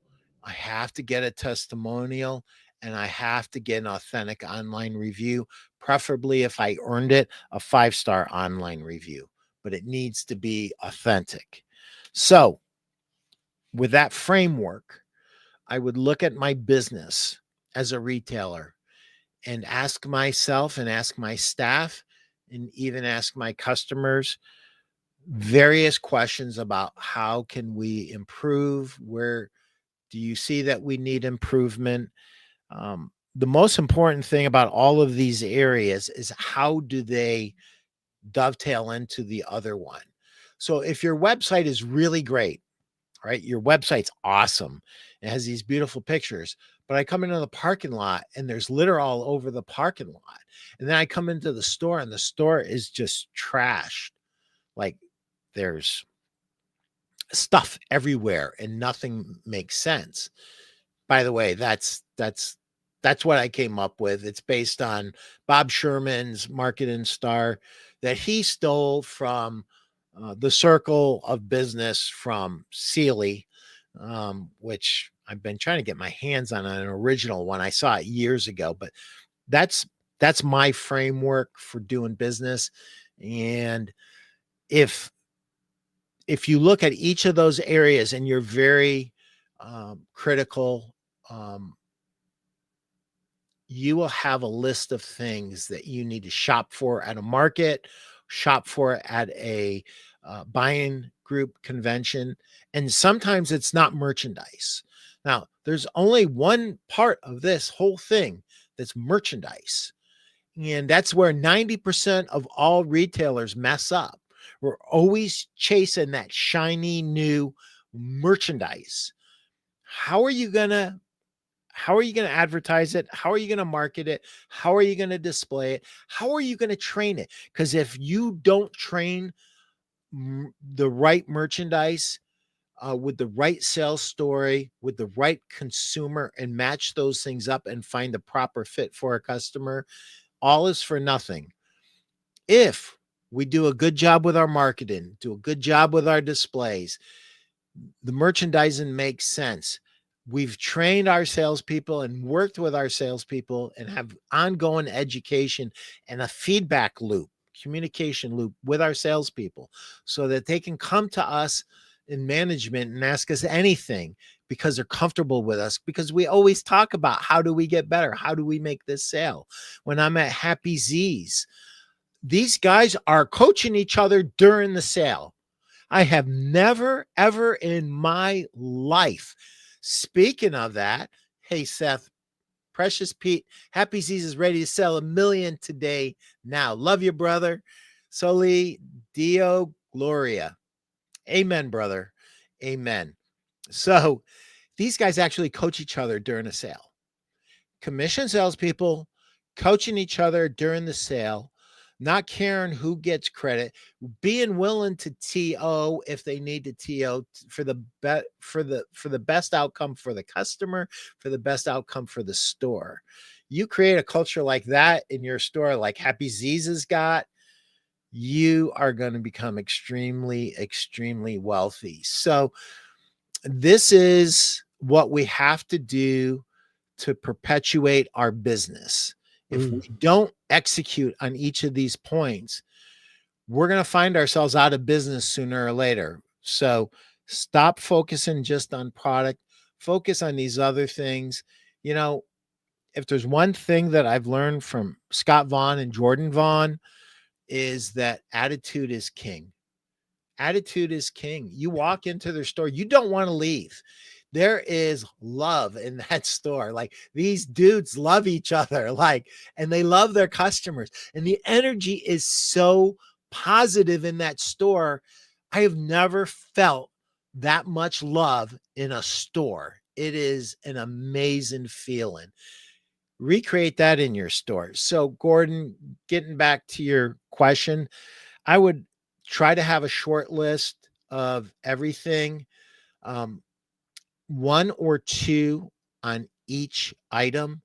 I have to get a testimonial, and I have to get an authentic online review, preferably, if I earned it, a 5-star online review, but it needs to be authentic. So with that framework, I would look at my business as a retailer and ask myself and ask my staff and even ask my customers various questions about how can we improve? Where do you see that we need improvement? The most important thing about all of these areas is how do they dovetail into the other one? So if your website is really great, right? Your website's awesome. It has these beautiful pictures, but I come into the parking lot and there's litter all over the parking lot. And then I come into the store and the store is just trashed. Like there's stuff everywhere and nothing makes sense. By the way, that's what I came up with. It's based on Bob Sherman's marketing star that he stole from the Circle of Business from Sealy, which I've been trying to get my hands on an original one. I saw it years ago, but that's my framework for doing business. And if you look at each of those areas and you're very critical. You will have a list of things that you need to shop for at a market, shop for at a buying group convention. And sometimes it's not merchandise. Now, there's only one part of this whole thing that's merchandise. And that's where 90% of all retailers mess up. We're always chasing that shiny new merchandise. How are you going to advertise it? How are you going to market it? How are you going to display it? How are you going to train it? Because if you don't train the right merchandise with the right sales story, with the right consumer, and match those things up and find the proper fit for a customer, all is for nothing. If we do a good job with our marketing, do a good job with our displays, the merchandising makes sense. We've trained our salespeople and worked with our salespeople and have ongoing education and a feedback loop, communication loop with our salespeople so that they can come to us in management and ask us anything because they're comfortable with us, because we always talk about how do we get better? How do we make this sale? When I'm at Happy Z's, these guys are coaching each other during the sale. I have never, ever in my life. Speaking of that, hey, Seth, Precious Pete, Happy Z's is ready to sell 1 million today. Now, love you, brother. Soli Dio Gloria. Amen, brother. Amen. So these guys actually coach each other during a sale. Commission salespeople coaching each other during the sale, not caring who gets credit, being willing to TO if they need to TO for the best outcome for the customer, for the best outcome for the store. You create a culture like that in your store, like Happy Z's has got, you are going to become extremely, extremely wealthy. So this is what we have to do to perpetuate our business. If we don't execute on each of these points, we're going to find ourselves out of business sooner or later. So stop focusing just on product, focus on these other things. You know, if there's one thing that I've learned from Scott Vaughn and Jordan Vaughn is that attitude is king. Attitude is king. You walk into their store, you don't want to leave. There is love in that store. Like, these dudes love each other, like, and they love their customers. And the energy is so positive in that store. I have never felt that much love in a store. It is an amazing feeling. Recreate that in your store. So, Gordon, getting back to your question, I would try to have a short list of everything. One or two on each item.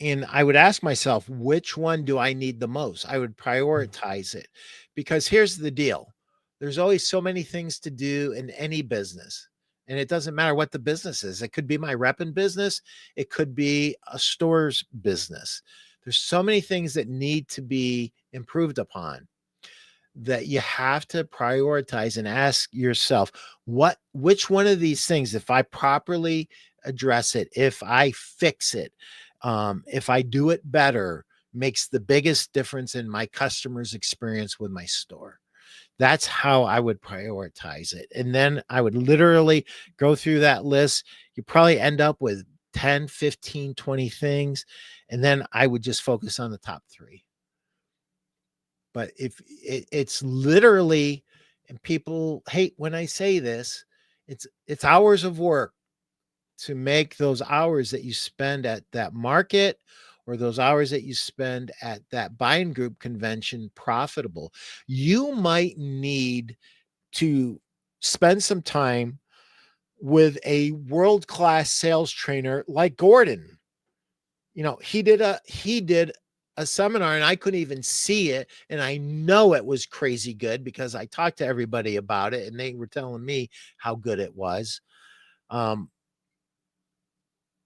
And I would ask myself, which one do I need the most? I would prioritize it, because here's the deal. There's always so many things to do in any business. And it doesn't matter what the business is. It could be my repping business. It could be a store's business. There's so many things that need to be improved upon that you have to prioritize and ask yourself, which one of these things, if I properly address it, if I fix it, if I do it better, makes the biggest difference in my customer's experience with my store. That's how I would prioritize it. And then I would literally go through that list. You probably end up with 10, 15, 20 things. And then I would just focus on the top 3. But if it's literally, and people hate when I say this, it's hours of work to make those hours that you spend at that market or those hours that you spend at that buying group convention profitable. You might need to spend some time with a world-class sales trainer like Gordon. You know, he did a seminar and I couldn't even see it. And I know it was crazy good because I talked to everybody about it and they were telling me how good it was.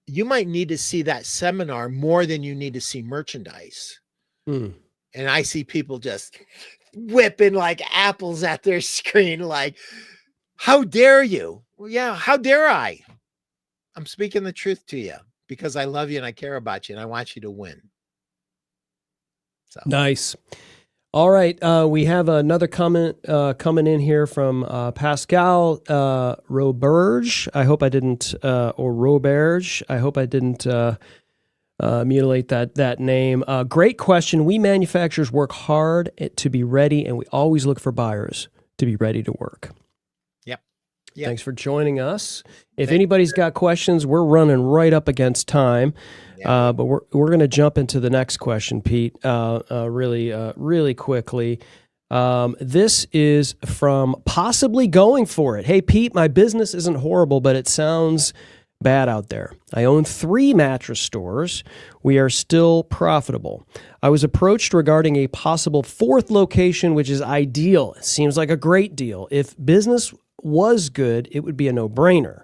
You might need to see that seminar more than you need to see merchandise. And I see people just whipping like apples at their screen. Like, how dare you? Well, yeah. How dare I? I'm speaking the truth to you because I love you and I care about you and I want you to win. So Nice. All right. We have another comment coming in here from Pascal Roberge. I hope I didn't, or Roberge. I hope I didn't mutilate that name. Great question. We manufacturers work hard to be ready, and we always look for buyers to be ready to work. Yep. Thanks for joining us. If anybody's got questions, we're running right up against time. But we're going to jump into the next question, Pete, really quickly. This is from Possibly Going For It. Hey, Pete, my business isn't horrible, but it sounds bad out there. I own 3 mattress stores. We are still profitable. I was approached regarding a possible 4th location, which is ideal. It seems like a great deal. If business was good, it would be a no-brainer.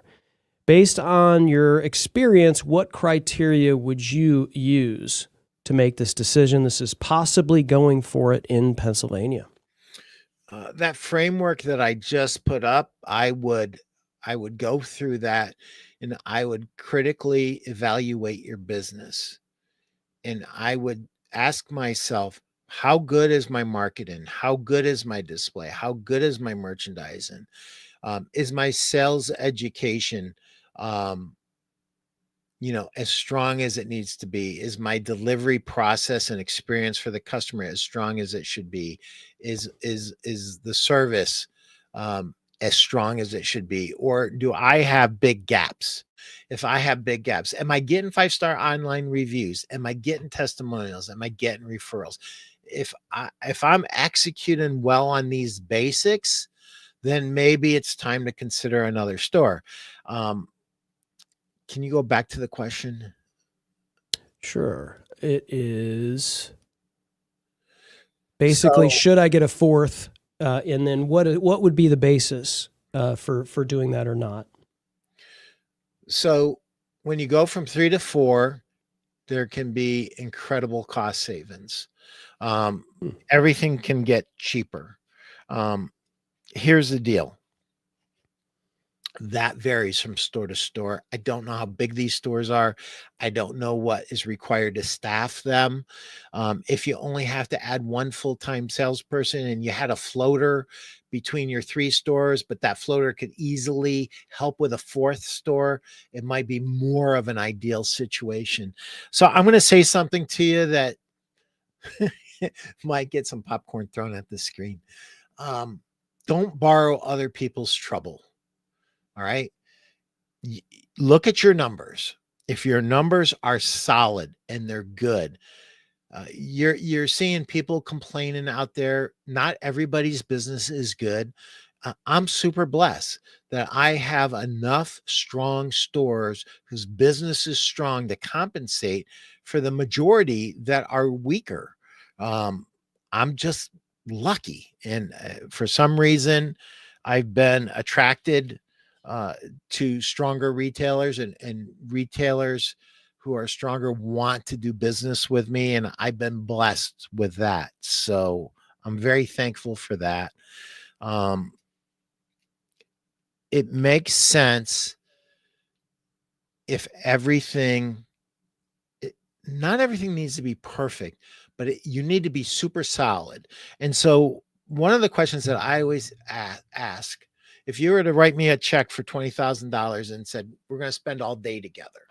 Based on your experience, what criteria would you use to make this decision? This is Possibly Going For It in Pennsylvania. That framework that I just put up, I would go through that and I would critically evaluate your business. And I would ask myself, how good is my marketing? How good is my display? How good is my merchandising? Is my sales education, as strong as it needs to be? Is my delivery process and experience for the customer as strong as it should be? Is the service as strong as it should be? Or do I have big gaps? If I have big gaps, am I getting 5-star online reviews? Am I getting testimonials? Am I getting referrals? If I'm executing well on these basics, then maybe it's time to consider another store. Can you go back to the question? Sure. It is basically, should I get a 4th? And then what would be the basis for doing that or not? So when you go from 3 to 4, there can be incredible cost savings. Everything can get cheaper. Here's the deal. That varies from store to store. I don't know how big these stores are. I don't know what is required to staff them. If you only have to add 1 full-time salesperson and you had a floater between your 3 stores, but that floater could easily help with a 4th store, it might be more of an ideal situation. So I'm going to say something to you that might get some popcorn thrown at the screen. Don't borrow other people's trouble. All right. Look at your numbers. If your numbers are solid and they're good, you're seeing people complaining out there. Not everybody's business is good. I'm super blessed that I have enough strong stores whose business is strong to compensate for the majority that are weaker. I'm just lucky. And for some reason, I've been attracted to stronger retailers, and retailers who are stronger want to do business with me. And I've been blessed with that. So I'm very thankful for that. It makes sense if not everything needs to be perfect, but you need to be super solid. And so one of the questions that I always ask, if you were to write me a check for $20,000 and said, we're going to spend all day together,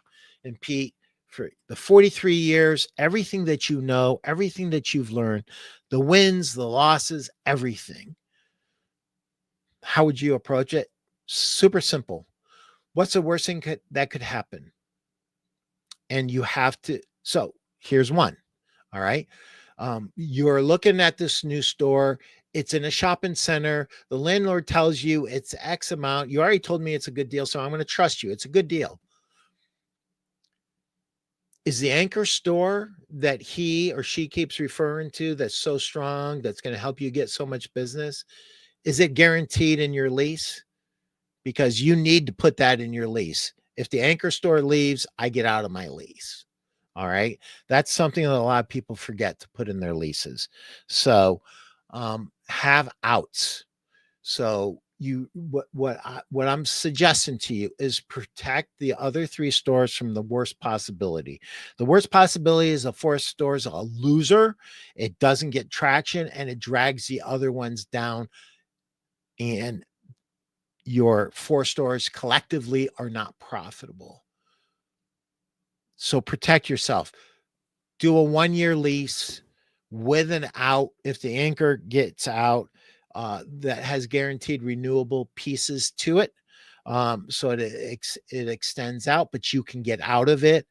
and Pete, for the 43 years, everything that you know, everything that you've learned, the wins, the losses, everything, how would you approach it? Super simple. What's the worst thing that could happen? And you have to, so here's one. All right. You're looking at this new store. It's in a shopping center. The landlord tells you it's X amount. You already told me it's a good deal, so I'm going to trust you. It's a good deal. Is the anchor store that he or she keeps referring to that's so strong, that's going to help you get so much business, is it guaranteed in your lease? Because you need to put that in your lease. If the anchor store leaves, I get out of my lease. All right. That's something that a lot of people forget to put in their leases. So have outs. So what I'm suggesting to you is protect the other 3 stores from the worst possibility. The worst possibility is the 4th store is a loser. It doesn't get traction and it drags the other ones down, and your 4 stores collectively are not profitable. So protect yourself. Do a 1-year lease with an out if the anchor gets out, that has guaranteed renewable pieces to it. So it extends out, but you can get out of it.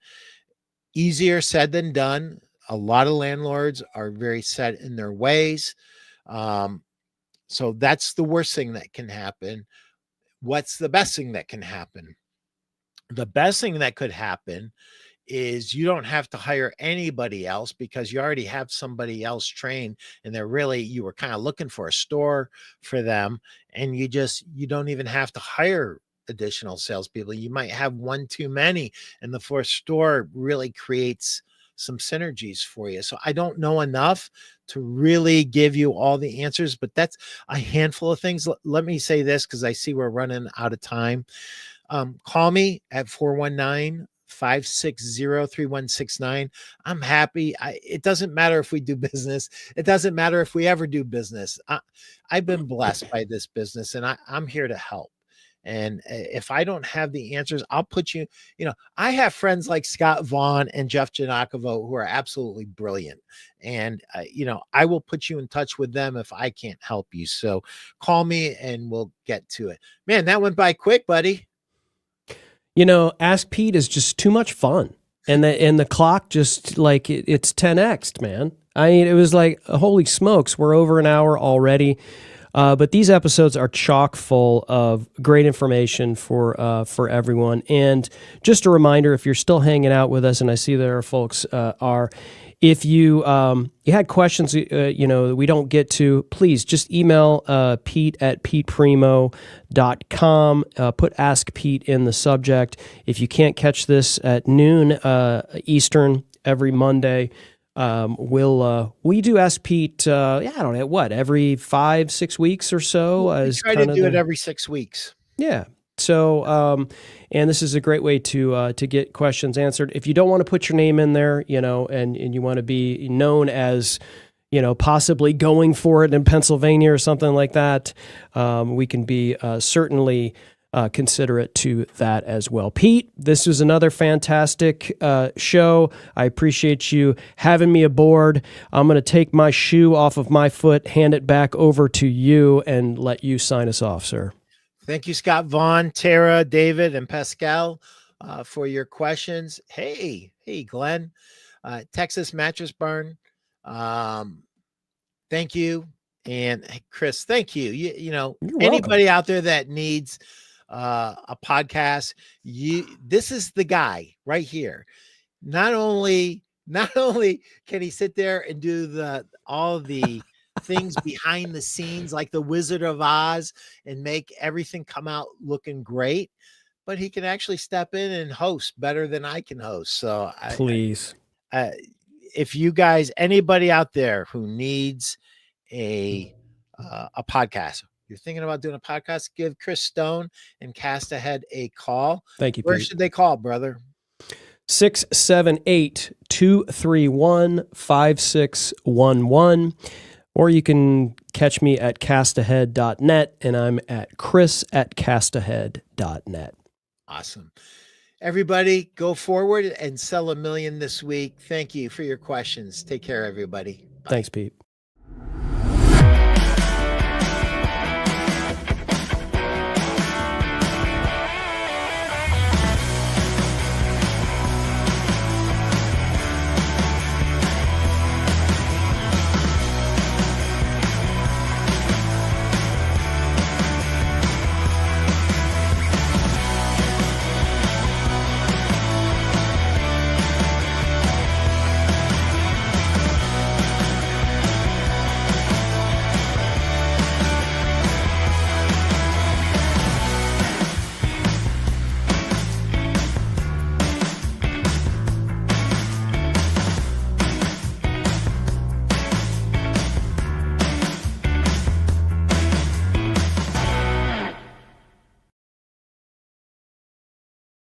Easier said than done. A lot of landlords are very set in their ways. So that's the worst thing that can happen. What's the best thing that can happen? The best thing that could happen is you don't have to hire anybody else because you already have somebody else trained, and you were kind of looking for a store for them, and you don't even have to hire additional salespeople. You might have one too many, and the 4th store really creates some synergies for you. So I don't know enough to really give you all the answers, but that's a handful of things. Let me say this, because I see we're running out of time. Call me at 419-560-3169. I'm happy. It doesn't matter if we do business. It doesn't matter if we ever do business. I've been blessed by this business, and I'm here to help. And if I don't have the answers, I'll put you, I have friends like Scott Vaughn and Jeff Janakovo who are absolutely brilliant. And, I will put you in touch with them if I can't help you. So call me and we'll get to it. Man, that went by quick, buddy. Ask Pete is just too much fun. And the clock just it's 10x'd, man. I mean, it was like, holy smokes, we're over an hour already. But these episodes are chock full of great information for everyone. And just a reminder, if you're still hanging out with us, and I see there are folks if you had questions that we don't get to, please just email Pete at peteprimeau.com. Put Ask Pete in the subject. If you can't catch this at noon Eastern every Monday, we do Ask Pete, I don't know, every 5-6 weeks or so? We try to do it every 6 weeks. Yeah. So, and this is a great way to get questions answered. If you don't want to put your name in there, and you want to be known as, possibly going for it in Pennsylvania or something like that, we can be certainly considerate to that as well. Pete, this was another fantastic show. I appreciate you having me aboard. I'm going to take my shoe off of my foot, hand it back over to you, and let you sign us off, sir. Thank you, Scott Vaughn, Tara, David, and Pascal, for your questions. Hey, Glenn, Texas Mattress Barn. Thank you. And Chris, thank you. You're Anybody welcome. out there that needs a podcast, this is the guy right here. Not only can he sit there and do all the things behind the scenes like the Wizard of Oz and make everything come out looking great, but he can actually step in and host better than I can host. So Please. If you guys, anybody out there who needs a podcast, you're thinking about doing a podcast, give Chris Stone and Cast Ahead a call. Thank you, Where Pete. should they call, brother? 678-231-5611. Or you can catch me at castahead.net, and I'm at chris@castahead.net. Awesome. Everybody, go forward and sell $1 million this week. Thank you for your questions. Take care, everybody. Bye. Thanks, Pete.